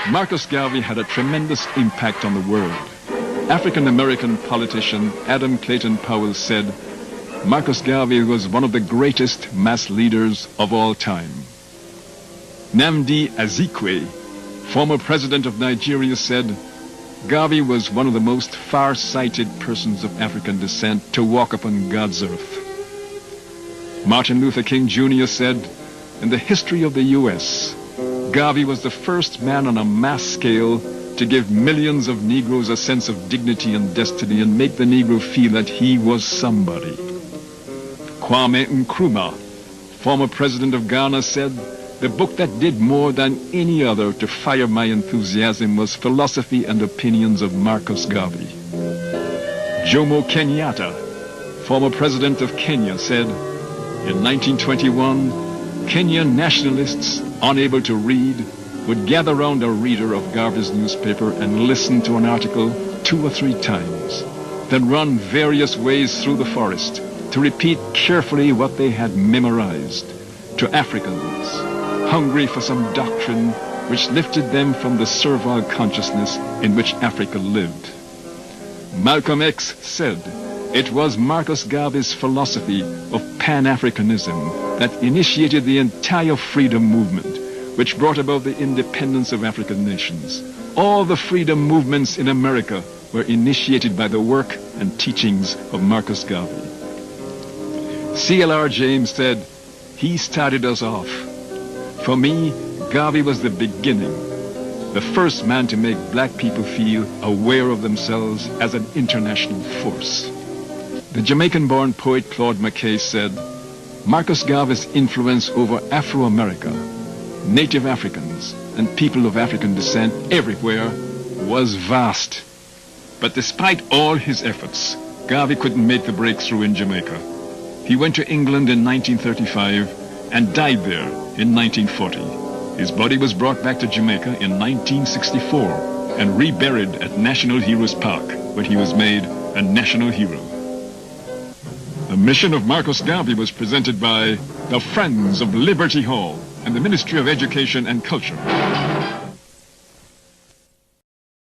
Marcus Garvey had a tremendous impact on the world. African-American politician Adam Clayton Powell said, Marcus Garvey was one of the greatest mass leaders of all time. Nnamdi Azikiwe, former president of Nigeria, said, Garvey was one of the most far-sighted persons of African descent to walk upon God's earth. Martin Luther King Jr. said, in the history of the U.S., Garvey was the first man on a mass scale to give millions of Negroes a sense of dignity and destiny and make the Negro feel that he was somebody. Kwame Nkrumah, former president of Ghana, said, the book that did more than any other to fire my enthusiasm was Philosophy and Opinions of Marcus Garvey. Jomo Kenyatta, former president of Kenya, said, in 1921, Kenyan nationalists, unable to read, would gather round a reader of Garvey's newspaper and listen to an article 2 or 3 times, then run various ways through the forest to repeat carefully what they had memorized to Africans, hungry for some doctrine which lifted them from the servile consciousness in which Africa lived. Malcolm X said it was Marcus Garvey's philosophy of Pan-Africanism that initiated the entire freedom movement, which brought about the independence of African nations. All the freedom movements in America were initiated by the work and teachings of Marcus Garvey. C.L.R. James said, he started us off. For me, Garvey was the beginning, the first man to make black people feel aware of themselves as an international force. The Jamaican-born poet Claude McKay said, Marcus Garvey's influence over Afro-America, Native Africans, and people of African descent everywhere was vast. But despite all his efforts, Garvey couldn't make the breakthrough in Jamaica. He went to England in 1935 and died there in 1940. His body was brought back to Jamaica in 1964 and reburied at National Heroes Park, where he was made a national hero. The mission of Marcus Garvey was presented by the Friends of Liberty Hall and the Ministry of Education and Culture.